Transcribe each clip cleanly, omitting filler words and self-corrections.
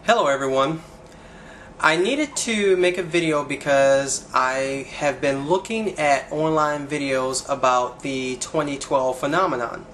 Hello everyone. I needed to make a video because I have been looking at online videos about the 2012 phenomenon.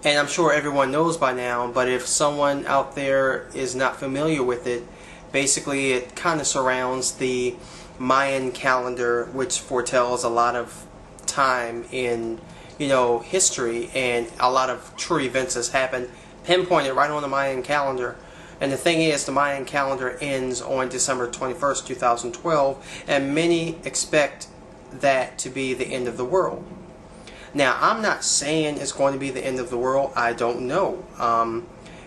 And I'm sure everyone knows by now, but if someone out there is not familiar with it, basically it kind of surrounds the Mayan calendar, which foretells a lot of time in, history, and a lot of true events has happened, pinpointed right on the Mayan calendar. And the thing is, the Mayan calendar ends on December 21st, 2012, and many expect that to be the end of the world. Now, I'm not saying it's going to be the end of the world. I don't know.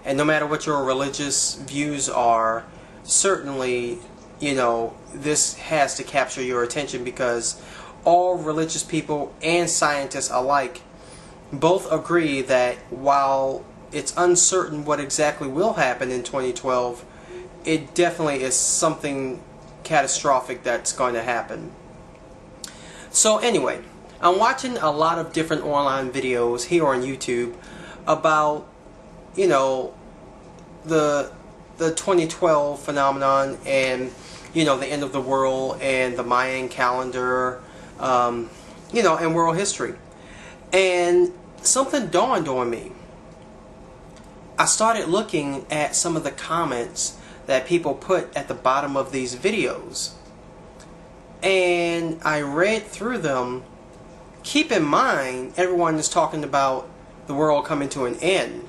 And no matter what your religious views are, certainly, this has to capture your attention, because all religious people and scientists alike both agree that while it's uncertain what exactly will happen in 2012, it definitely is something catastrophic that's going to happen. So anyway, I'm watching a lot of different online videos here on YouTube about, the 2012 phenomenon, and, the end of the world, and the Mayan calendar, and world history. And something dawned on me. I started looking at some of the comments that people put at the bottom of these videos, and I read through them. Keep in mind, everyone is talking about the world coming to an end.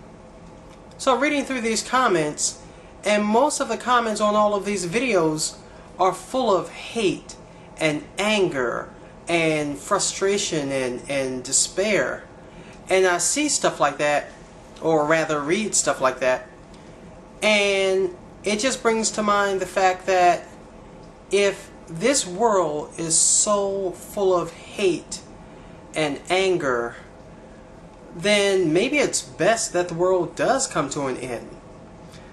So I'm reading through these comments, and most of the comments on all of these videos are full of hate and anger and frustration and despair. And I see stuff like that, or rather read stuff like that, and it just brings to mind the fact that if this world is so full of hate and anger, then maybe it's best that the world does come to an end.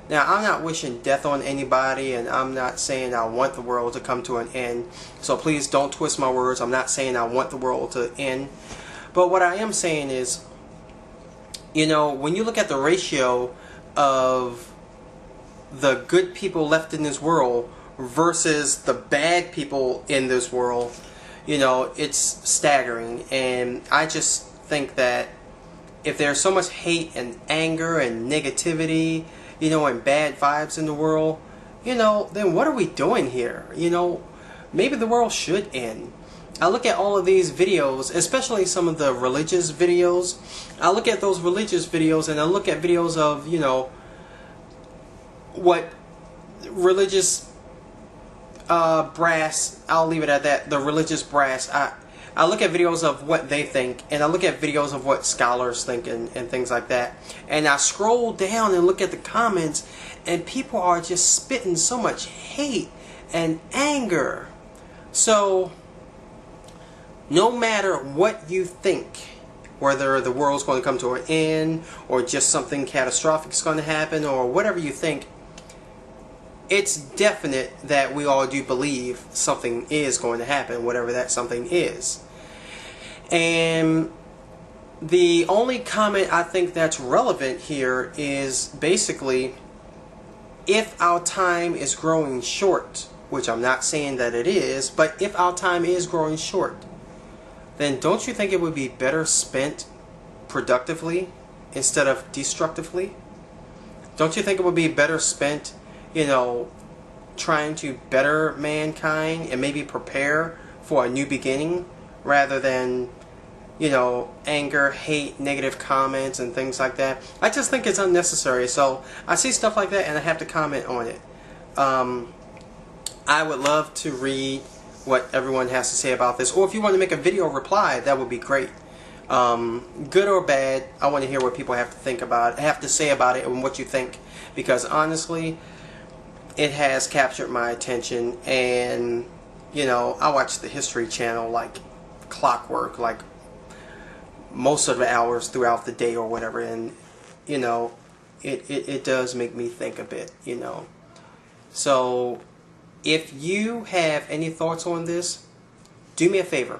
Now, I'm not wishing death on anybody, and I'm not saying I want the world to come to an end, so please don't twist my words. I'm not saying I want the world to end, but what I am saying is, when you look at the ratio of the good people left in this world versus the bad people in this world, it's staggering. And I just think that if there's so much hate and anger and negativity, and bad vibes in the world, then what are we doing here? Maybe the world should end. I look at all of these videos, especially some of the religious videos. I look at those religious videos, and I look at videos of, what religious brass, I'll leave it at that, the religious brass. I look at videos of what they think, and I look at videos of what scholars think, and things like that. And I scroll down and look at the comments, and people are just spitting so much hate and anger. So no matter what you think, whether the world's going to come to an end, or just something catastrophic is going to happen, or whatever you think, it's definite that we all do believe something is going to happen, whatever that something is. And the only comment I think that's relevant here is basically, if our time is growing short, which I'm not saying that it is, but if our time is growing short, then don't you think it would be better spent productively instead of destructively? Don't you think it would be better spent, trying to better mankind and maybe prepare for a new beginning, rather than, anger, hate, negative comments, and things like that? I just think it's unnecessary. So I see stuff like that, and I have to comment on it. I would love to read what everyone has to say about this, or if you want to make a video reply, that would be great. Good or bad, I want to hear what people have to think about it, have to say about it, and what you think, because honestly, it has captured my attention. And I watch the History Channel like clockwork, like most of the hours throughout the day or whatever, and it does make me think a bit. So if you have any thoughts on this, do me a favor.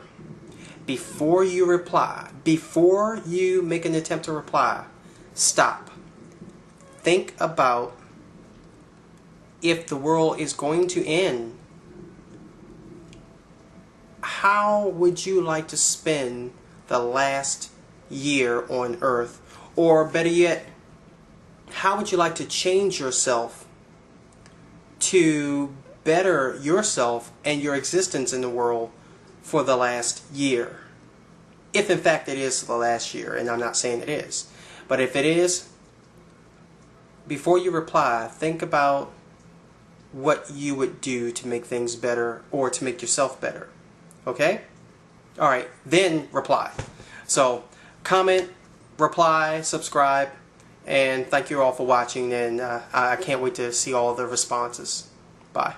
Before you reply, before you make an attempt to reply, stop. Think about if the world is going to end, how would you like to spend the last year on Earth? Or better yet, how would you like to change yourself to better yourself and your existence in the world for the last year? If in fact it is the last year, and I'm not saying it is. But if it is, before you reply, think about what you would do to make things better or to make yourself better. Okay? Alright, then reply. So, comment, reply, subscribe, and thank you all for watching, and I can't wait to see all the responses. Bye.